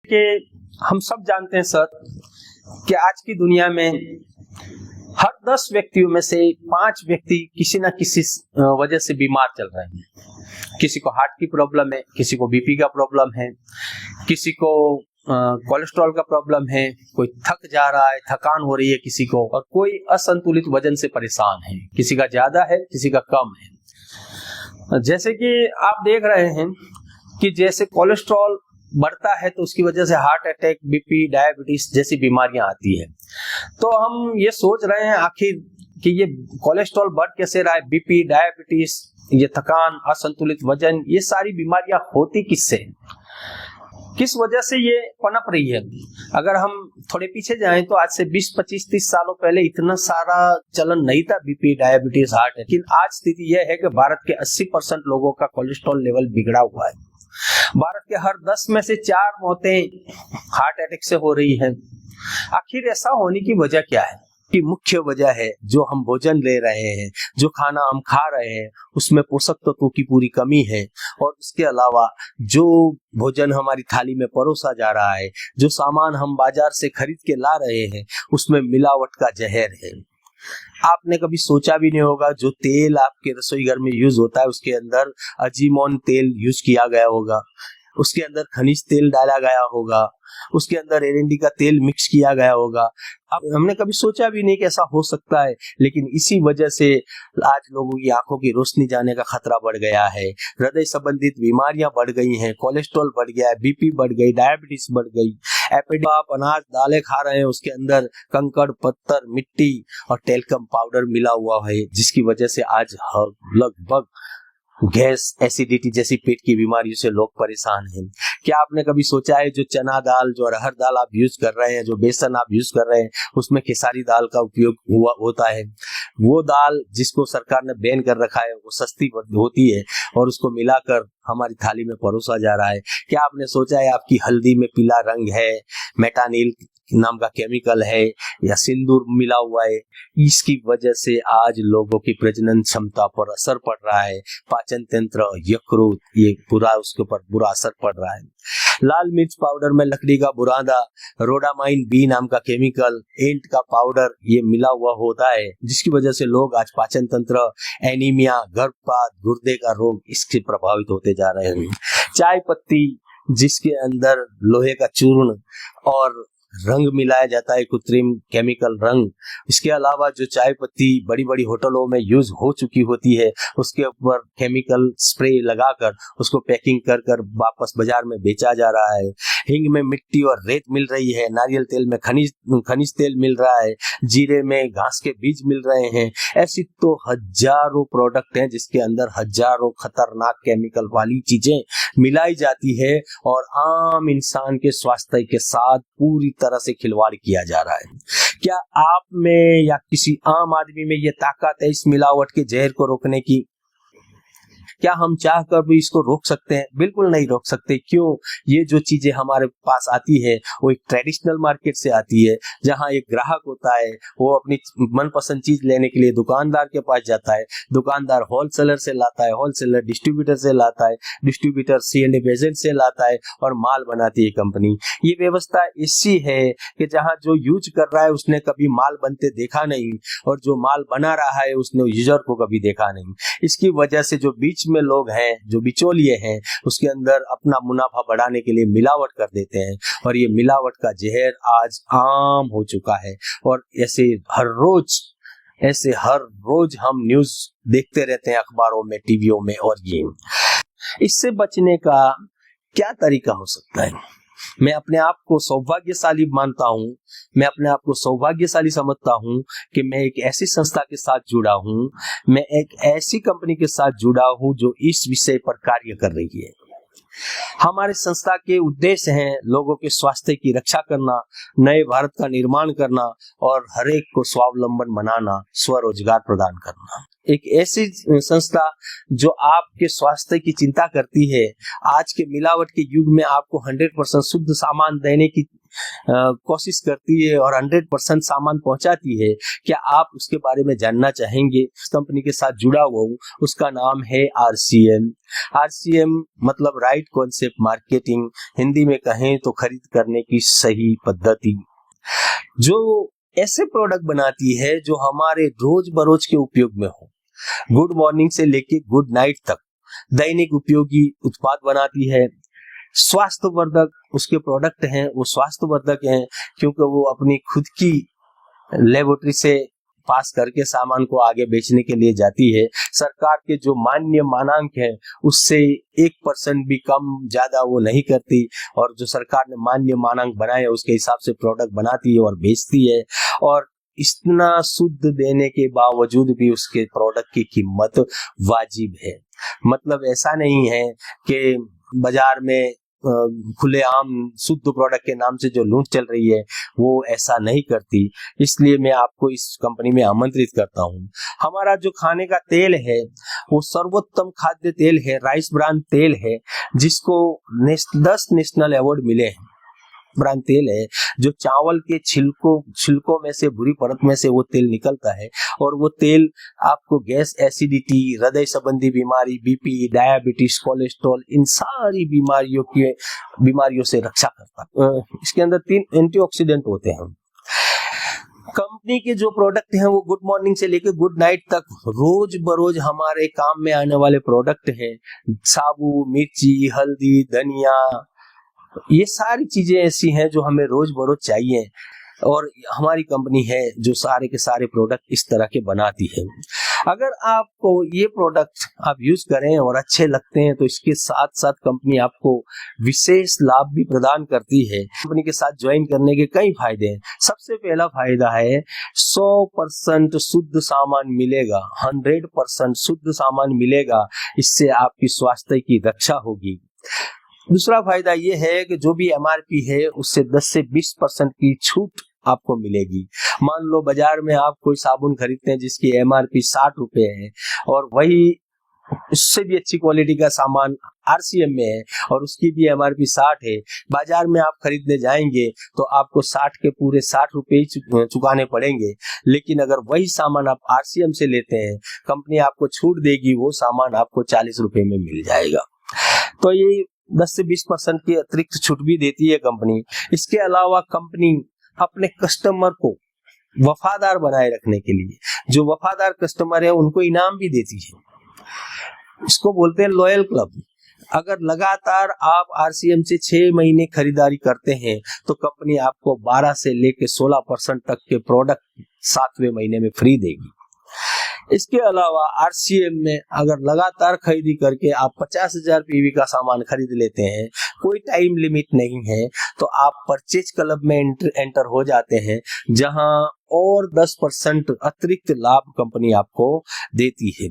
कि हम सब जानते हैं सर कि आज की दुनिया में हर 10 व्यक्तियों में से 5 व्यक्ति किसी ना किसी वजह से बीमार चल रहे हैं। किसी को हार्ट की प्रॉब्लम है, किसी को बीपी का प्रॉब्लम है, किसी को कोलेस्ट्रॉल का प्रॉब्लम है, कोई थक जा रहा है, थकान हो रही है किसी को, और कोई असंतुलित वजन से परेशान है, किसी का ज्यादा है, किसी का कम है। जैसे कि आप देख रहे हैं कि जैसे कोलेस्ट्रॉल बढ़ता है तो उसकी वजह से हार्ट अटैक, बीपी, डायबिटीज जैसी बीमारियां आती है। तो हम ये सोच रहे हैं आखिर कि ये कोलेस्ट्रॉल बढ़ कैसे रहा है, बीपी, डायबिटीज, ये थकान, असंतुलित वजन, ये सारी बीमारियां होती किससे, किस वजह से ये पनप रही है। अगर हम थोड़े पीछे जाएं तो आज से 20, 25, 30 सालों पहले इतना सारा चलन नहीं था बीपी, डायबिटीज, हार्ट। लेकिन आज स्थिति यह है कि भारत के 80% लोगों का कोलेस्ट्रॉल लेवल बिगड़ा हुआ है। भारत के हर 10 में से 4 मौतें हार्ट अटैक से हो रही हैं। आखिर ऐसा होने की वजह क्या है? कि मुख्य वजह है जो हम भोजन ले रहे हैं, जो खाना हम खा रहे हैं उसमें पोषक तत्वों की पूरी कमी है, और उसके अलावा जो भोजन हमारी थाली में परोसा जा रहा है, जो सामान हम बाजार से खरीद के ला रहे हैं, उसमें मिलावट का जहर है। आपने कभी सोचा भी नहीं होगा जो तेल आपके रसोई घर में यूज होता है उसके अंदर अजीमोन तेल यूज किया गया होगा, उसके अंदर खनिज तेल डाला गया होगा, उसके अंदर एरंडी का तेल मिक्स किया गया होगा। अब हमने कभी सोचा भी नहीं कि ऐसा हो सकता है, लेकिन इसी वजह से आज लोगों की आंखों की रोशनी जाने का खतरा बढ़ गया है, हृदय संबंधित बीमारियां बढ़ गई हैं, कोलेस्ट्रॉल बढ़ गया है, बीपी बढ़ गई, डायबिटीज बढ़ गई। आप अनाज दालें खा रहे हैं उसके अंदर कंकड़, पत्थर, मिट्टी और टेल्कम पाउडर मिला हुआ है, जिसकी वजह से आज लगभग गैस, एसिडिटी जैसी पेट की बीमारियों से लोग परेशान हैं। क्या आपने कभी सोचा है जो चना दाल, जो अरहर दाल आप यूज कर रहे हैं, जो बेसन आप यूज कर रहे हैं, उसमें खेसारी दाल का उपयोग होता है। वो दाल जिसको सरकार ने बैन कर रखा है वो सस्ती होती है और उसको मिलाकर हमारी थाली में परोसा जा रहा है। क्या आपने सोचा है आपकी हल्दी में पीला रंग है, मेटानिल नाम का केमिकल है या सिंदूर मिला हुआ है? इसकी वजह से आज लोगों की प्रजनन क्षमता पर असर पड़ रहा है, पाचन तंत्र, यकृत, ये पूरा उसके ऊपर बुरा असर पड़ रहा है। लाल मिर्च पाउडर में लकड़ी का बुरादा, रोडामाइन बी नाम का केमिकल, एंट का पाउडर ये मिला हुआ होता है, जिसकी वजह से लोग आज पाचन तंत्र, एनीमिया, गर्भपात, गुर्दे का रोग इससे प्रभावित होते जा रहे हैं। चाय पत्ती जिसके अंदर लोहे का चूर्ण और रंग मिलाया जाता है, कृत्रिम केमिकल रंग। इसके अलावा जो चाय पत्ती बड़ी बड़ी होटलों में यूज हो चुकी होती है उसके ऊपर केमिकल स्प्रे लगाकर उसको पैकिंग कर कर वापस बाजार में बेचा जा रहा है। हिंग में मिट्टी और रेत मिल रही है, नारियल तेल में खनिज तेल मिल रहा है, जीरे में घास के बीज मिल रहे हैं। ऐसी तो हजारों प्रोडक्ट हैं जिसके अंदर हजारों खतरनाक केमिकल वाली चीजें मिलाई जाती है और आम इंसान के स्वास्थ्य के साथ पूरी तरह से खिलवाड़ किया जा रहा है। क्या आप में या किसी आम आदमी में ये ताकत है इस मिलावट के जहर को रोकने की? क्या हम चाहकर भी इसको रोक सकते हैं? बिल्कुल नहीं रोक सकते। क्यों? ये जो चीजें हमारे पास आती है वो एक ट्रेडिशनल मार्केट से आती है, जहां एक ग्राहक होता है वो अपनी मनपसंद चीज लेने के लिए दुकानदार के पास जाता है, दुकानदार होलसेलर से लाता है, होलसेलर डिस्ट्रीब्यूटर से लाता है, डिस्ट्रीब्यूटर C&F एजेंट से लाता है और माल बनाती है कंपनी। ये व्यवस्था ऐसी है कि जहां जो यूज कर रहा है उसने कभी माल बनते देखा नहीं और जो माल बना रहा है उसने यूजर को कभी देखा नहीं। इसकी वजह से जो बीच में लोग हैं, जो बिचौलिए हैं, उसके अंदर अपना मुनाफा बढ़ाने के लिए मिलावट कर देते हैं और ये मिलावट का जहर आज आम हो चुका है। और ऐसे हर रोज हम न्यूज देखते रहते हैं अखबारों में, टीवियों में। और ये इससे बचने का क्या तरीका हो सकता है? मैं अपने आप को सौभाग्यशाली मानता हूं, मैं अपने आप को सौभाग्यशाली समझता हूं कि मैं एक ऐसी संस्था के साथ जुड़ा हूं, मैं एक ऐसी कंपनी के साथ जुड़ा हूं जो इस विषय पर कार्य कर रही है। हमारे संस्था के उद्देश्य हैं लोगों के स्वास्थ्य की रक्षा करना, नए भारत का निर्माण करना और हर एक को स्वावलंबन बनाना, स्वरोजगार प्रदान करना। एक ऐसी संस्था जो आपके स्वास्थ्य की चिंता करती है। आज के मिलावट के युग में आपको 100% शुद्ध सामान देने की कोशिश करती है और 100% सामान पहुंचाती है। क्या आप उसके बारे में जानना चाहेंगे? इस कंपनी के साथ जुड़ा हुआ हूँ, उसका नाम है RCM। RCM मतलब राइट कॉन्सेप्ट मार्केटिंग, हिंदी में कहें तो खरीद करने की सही पद्धति, जो ऐसे प्रोडक्ट बनाती है जो हमारे रोज बरोज के उपयोग में हो। गुड मॉर्निंग से लेके गुड नाइट तक दैनिक उपयोगी उत्पाद बनाती है। स्वास्थ्यवर्धक उसके प्रोडक्ट हैं, वो स्वास्थ्यवर्धक हैं क्योंकि वो अपनी खुद की लेबोरेटरी से पास करके सामान को आगे बेचने के लिए जाती है। सरकार के जो मान्य मानांक है उससे 1% भी कम ज्यादा वो नहीं करती, और जो सरकार ने मान्य मानांक बनाए उसके हिसाब से प्रोडक्ट बनाती है और बेचती है। और इतना शुद्ध देने के बावजूद भी उसके प्रोडक्ट की कीमत वाजिब है। मतलब ऐसा नहीं है कि बाजार में खुलेआम शुद्ध प्रोडक्ट के नाम से जो लूट चल रही है वो ऐसा नहीं करती। इसलिए मैं आपको इस कंपनी में आमंत्रित करता हूँ। हमारा जो खाने का तेल है वो सर्वोत्तम खाद्य तेल है, राइस ब्रांड तेल है, जिसको 10 नेशनल अवार्ड मिले हैं। ब्रांड तेल है जो चावल के छिलकों में से, बुरी परत में से वो तेल निकलता है, और वो तेल आपको गैस, एसिडिटी, हृदय संबंधी बीमारी, बीपी, डायबिटीज, कोलेस्ट्रॉल, इन सारी बीमारियों से रक्षा करता है। इसके अंदर 3 एंटीऑक्सीडेंट होते हैं। कंपनी के जो प्रोडक्ट हैं वो गुड मॉर्निंग से लेकर गुड नाइट तक रोज बरोज हमारे काम में आने वाले प्रोडक्ट हैं। साबुन, मिर्ची, हल्दी, धनिया, ये सारी चीजें ऐसी हैं जो हमें रोज बरोज चाहिए, और हमारी कंपनी है जो सारे के सारे प्रोडक्ट इस तरह के बनाती है। अगर आपको ये प्रोडक्ट आप यूज करें और अच्छे लगते हैं तो इसके साथ साथ कंपनी आपको विशेष लाभ भी प्रदान करती है। कंपनी के साथ ज्वाइन करने के कई फायदे हैं। सबसे पहला फायदा है 100% शुद्ध सामान मिलेगा, 100% शुद्ध सामान मिलेगा। इससे आपकी स्वास्थ्य की रक्षा होगी। दूसरा फायदा ये है कि जो भी MRP है उससे 10 से 20% की छूट आपको मिलेगी। मान लो बाजार में आप कोई साबुन खरीदते हैं जिसकी MRP 60 रुपए है, और वही उससे भी अच्छी क्वालिटी का सामान RCM में है और उसकी भी MRP 60 है। बाजार में आप खरीदने जाएंगे तो आपको 60 के पूरे 60 रुपए ही चुकाने पड़ेंगे, लेकिन अगर वही सामान आप RCM से लेते हैं, कंपनी आपको छूट देगी, वो सामान आपको 40 रुपए में मिल जाएगा। तो ये 10 से 20% की अतिरिक्त छूट भी देती है कंपनी। इसके अलावा कंपनी अपने कस्टमर को वफादार बनाए रखने के लिए, जो वफादार कस्टमर है उनको इनाम भी देती है। इसको बोलते हैं लॉयल क्लब। अगर लगातार आप RCM से 6 महीने खरीदारी करते हैं तो कंपनी आपको 12 से लेकर 16% तक के प्रोडक्ट 7वें महीने में फ्री देगी। इसके अलावा RCM में अगर लगातार खरीदी करके आप 50,000 PV का सामान खरीद लेते हैं, कोई टाइम लिमिट नहीं है, तो आप परचेज क्लब में एंटर हो जाते हैं, जहां और 10% अतिरिक्त लाभ कंपनी आपको देती है।